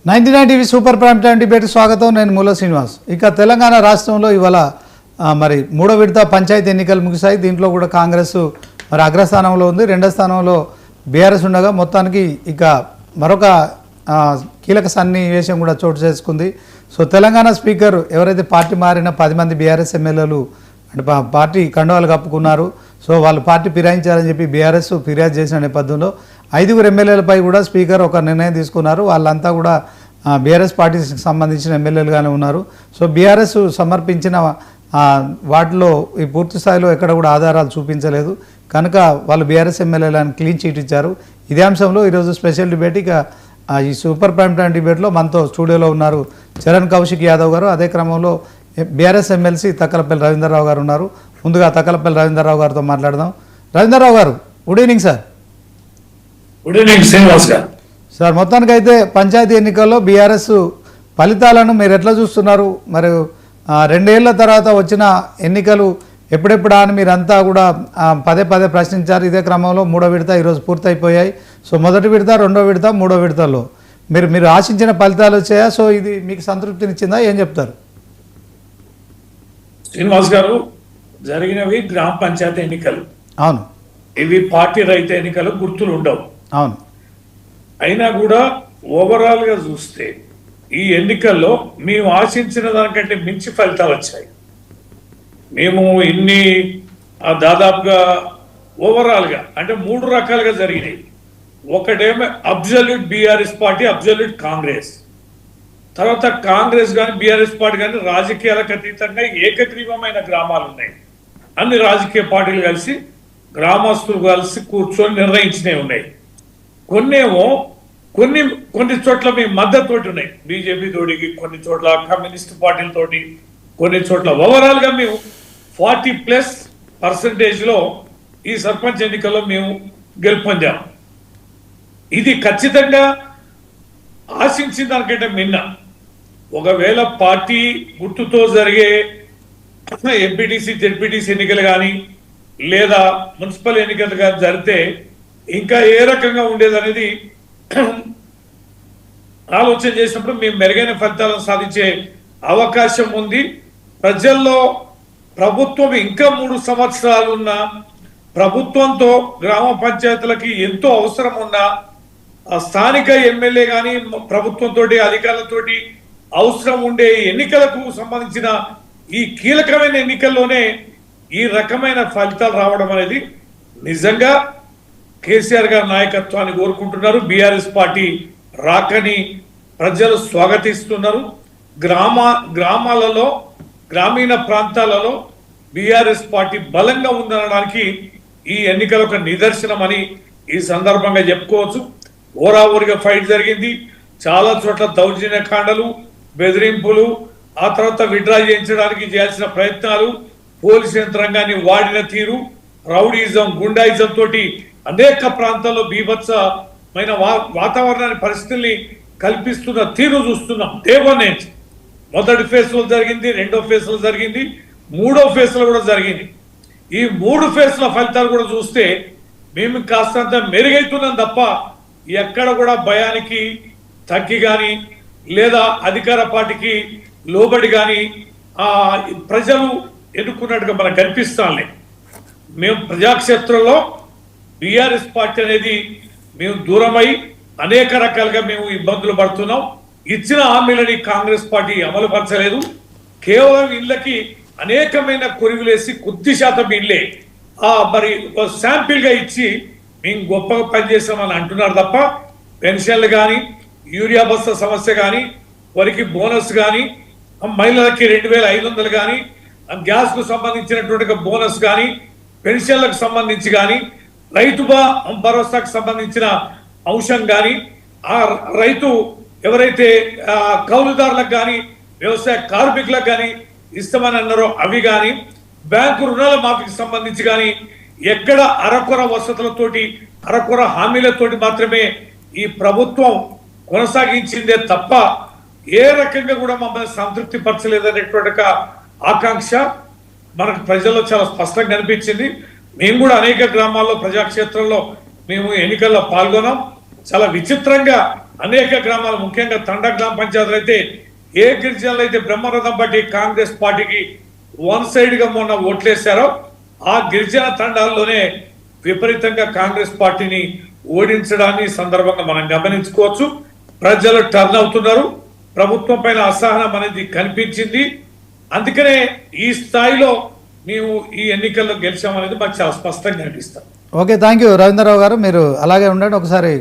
99 TV super prime time debate స్వాగతం. నేను మూల శ్రీనివాస్. ఇక తెలంగాణ రాష్ట్రంలో ఇవాళ మరి మూడో విడత పంచాయతీ ఎన్నికలు ముగిశాయి. దీంట్లో కూడా కాంగ్రెస్ మరి అగ్రస్థానంలో ఉంది, రెండో స్థానంలో బీఆర్ఎస్ ఉండగా మొత్తానికి ఇక మరొక కీలక సన్నివేశం కూడా చోటు చేసుకుంది. సో తెలంగాణ స్పీకర్ ఎవరైతే పార్టీ మారిన 10 మంది బీఆర్ఎస్ ఎమ్మెల్యేలు అంటే పార్టీ కండువాలు కప్పుకున్నారు. సో వాళ్ళు పార్టీ ఫిరాయించారని చెప్పి బీఆర్ఎస్ ఫిర్యాదు చేసిన నేపథ్యంలో 5 ఎమ్మెల్యేలపై కూడా స్పీకర్ ఒక నిర్ణయం తీసుకున్నారు. వాళ్ళంతా కూడా బీఆర్ఎస్ పార్టీకి సంబంధించిన ఎమ్మెల్యేలుగానే ఉన్నారు. సో బీఆర్ఎస్ సమర్పించిన వాటిలో ఈ పూర్తి స్థాయిలో ఎక్కడ కూడా ఆధారాలు చూపించలేదు కనుక వాళ్ళు బీఆర్ఎస్ ఎమ్మెల్యేలను క్లీన్ చీట్ ఇచ్చారు. ఇదే అంశంలో ఈరోజు స్పెషల్ డిబేట్. ఇక ఈ సూపర్ ప్రైమ్ టైం డిబేట్లో మనతో స్టూడియోలో ఉన్నారు చరణ్ కౌశిక్ యాదవ్ గారు. అదే క్రమంలో బీఆర్ఎస్ ఎమ్మెల్సీ తక్కలపల్లి రవీంద్రరావు గారు ఉన్నారు. ముందుగా తక్కలపల్లి రవీంద్రరావు గారితో మాట్లాడదాం. రవీంద్రరావు గారు, good evening sir. Good evening Srinivas గారు. సార్, మొత్తానికైతే పంచాయతీ ఎన్నికల్లో బీఆర్ఎస్ ఫలితాలను మీరు ఎట్లా చూస్తున్నారు? మరి 2 ఏళ్ల తర్వాత వచ్చిన ఎన్నికలు ఎప్పుడెప్పుడా అని మీరంతా కూడా పదే ప్రశ్నించారు. ఇదే క్రమంలో మూడో విడత ఈరోజు పూర్తయిపోయాయి. సో మొదటి విడత, రెండో విడత, మూడో విడతల్లో మీరు ఆశించిన ఫలితాలు వచ్చాయా? సో ఇది మీకు సంతృప్తినిచ్చిందా? ఏం చెప్తారు? శ్రీనివాస్ గారు, జరిగినవి గ్రామ పంచాయతీ ఎన్నికలు. అవును. ఇవి పార్టీ రహిత ఎన్నికలు, గుర్తులు ఉండవు. అవును. అయినా కూడా ఓవరాల్ గా చూస్తే ఈ ఎన్నికల్లో మేము ఆశించిన దానికంటే మించి ఫలితాలు వచ్చాయి. మేము ఇన్ని దాదాపుగా ఓవరాల్ గా అంటే 3 రకాలుగా జరిగినాయి. ఒకటేమో absolute BRS party, absolute Congress. తర్వాత కాంగ్రెస్ కానీ బీఆర్ఎస్ పార్టీ కానీ రాజకీయాలకు అతీతంగా ఏకగ్రీవమైన గ్రామాలు ఉన్నాయి. అన్ని రాజకీయ పార్టీలు కలిసి, గ్రామస్తులు కలిసి కూర్చొని నిర్ణయించినవి ఉన్నాయి. కొన్నేమో కొన్ని చోట్ల మీ మద్దతుతోటి ఉన్నాయి, బీజేపీ తోటికి, కొన్ని చోట్ల కమ్యూనిస్ట్ పార్టీలతోటి, కొన్ని చోట్ల ఓవరాల్ గా మేము 40+ % ఈ సర్పంచ్ ఎన్నికల్లో మేము గెలుపొందాం. ఇది ఖచ్చితంగా ఆశించిన దానికంటే మిన్న. ఒకవేళ పార్టీ గుర్తుతో జరిగే ఎంపీటీసీ, జెడ్పీటీసీ ఎన్నికలు కానీ లేదా మున్సిపల్ ఎన్నికలు కానీ జరిగితే ఇంకా ఏ రకంగా ఉండేదనేది ఆలోచన చేసినప్పుడు మేము మెరుగైన ఫలితాలను సాధించే అవకాశం ఉంది. ప్రజల్లో ప్రభుత్వం ఇంకా 3 సంవత్సరాలు ఉన్న ప్రభుత్వంతో గ్రామ పంచాయతీలకి ఎంతో అవసరం ఉన్న స్థానిక ఎమ్మెల్యే కానీ ప్రభుత్వంతో అధికారులతోటి అవసరం ఉండే ఎన్నికలకు సంబంధించిన ఈ కీలకమైన ఎన్నికల్లోనే ఈ రకమైన ఫలితాలు రావడం అనేది నిజంగా కేసీఆర్ గారి నాయకత్వాన్ని కోరుకుంటున్నారు. బీఆర్ఎస్ పార్టీ రాకని ప్రజలు స్వాగతిస్తున్నారు. గ్రామాలలో, గ్రామీణ ప్రాంతాలలో బీఆర్ఎస్ పార్టీ బలంగా ఉందనడానికి ఈ ఎన్నికలు ఒక నిదర్శనం అని ఈ సందర్భంగా చెప్పుకోవచ్చు. ఓరాఊరిగా ఫైట్ జరిగింది. చాలా చోట్ల దౌర్జన్య కాండలు, బెదిరింపులు, ఆ తర్వాత విడ్రా చేయించడానికి చేయాల్సిన ప్రయత్నాలు, పోలీసు యంత్రాంగాన్ని వాడిన తీరు, రౌడీజం, గుండాయిజం తోటి అనేక ప్రాంతాల్లో బీభత్సమైన వాతావరణాన్ని, పరిస్థితుల్ని కల్పిస్తున్న తీరు చూస్తున్నాం. దేవనేజ్ మొదటి ఫేజ్లో జరిగింది, రెండో ఫేజ్లో జరిగింది, మూడో ఫేజ్లో కూడా జరిగింది. ఈ 3 ఫేజ్ల ఫలితాలు కూడా చూస్తే మేము కాస్తంత మెరుగైతున్నాం తప్ప ఎక్కడ కూడా భయానికి తగ్గి కానీ లేదా అధికార పార్టీకి లోబడి కానీ ప్రజలు ఎన్నుకున్నట్టుగా మనకు కనిపిస్తాంలే. మేము ప్రజాక్షేత్రంలో బీఆర్ఎస్ పార్టీ అనేది మేము దూరమై అనేక రకాలుగా మేము ఇబ్బందులు పడుతున్నాం. ఇచ్చిన హామీలని కాంగ్రెస్ పార్టీ అమలు పరచలేదు. కేవలం ఇళ్ళకి అనేకమైన కొరివిలేసి కొద్ది శాతం ఇళ్ళే మరి శాంపిల్ గా ఇచ్చి మేము గొప్పగా పనిచేస్తామని అంటున్నారు తప్ప పెన్షన్లు కానీ, యూరియా బస్తా సమస్య కానీ, వారికి బోనస్ కానీ, మహిళలకి 2500 కానీ, గ్యాస్ కు సంబంధించినటువంటి బోనస్ కానీ, పెన్షన్లకు సంబంధించి కానీ, రైతు భరోసాకు సంబంధించిన అంశం కానీ, ఆ రైతు ఎవరైతే కౌలుదారులకు కానీ, వ్యవసాయ కార్మికులకు కానీ ఇస్తామని అన్నారో అవి కానీ, బ్యాంకు రుణాల మాఫీకి సంబంధించి కానీ ఎక్కడ అరకొర వసతులతోటి, అరకొర హామీలతోటి మాత్రమే ఈ ప్రభుత్వం కొనసాగించిందే తప్ప ఏ రకంగా కూడా మమ్మల్ని సంతృప్తి పరచలేదనేటువంటి ఆకాంక్ష మనకు ప్రజల్లో చాలా స్పష్టంగా కనిపించింది. మేము కూడా అనేక గ్రామాల్లో ప్రజాక్షేత్రంలో మేము ఎన్నికల్లో పాల్గొన్నాం. చాలా విచిత్రంగా అనేక గ్రామాలు ముఖ్యంగా తండ గ్రామ పంచాయతీలు అయితే ఏ గిరిజనులు అయితే బ్రహ్మరథం బట్టి కాంగ్రెస్ పార్టీకి వన్ సైడ్ గా మొన్న ఓట్లేశారో ఆ గిరిజన తండాల్లోనే విపరీతంగా కాంగ్రెస్ పార్టీని ఓడించడాన్ని ఈ సందర్భంగా మనం గమనించుకోవచ్చు. ప్రజలు టర్న్ అవుతున్నారు, ప్రభుత్వం పైన అసహనం అనేది కనిపించింది. అందుకనే ఈ స్థాయిలో మేము ఈ ఎన్నికల్లో గెలిచామనేది మాకు చాలా స్పష్టంగా కనిపిస్తాం. ఓకే, థ్యాంక్ యూ రవీంద్రరావు గారు, మీరు అలాగే ఉండండి. ఒకసారి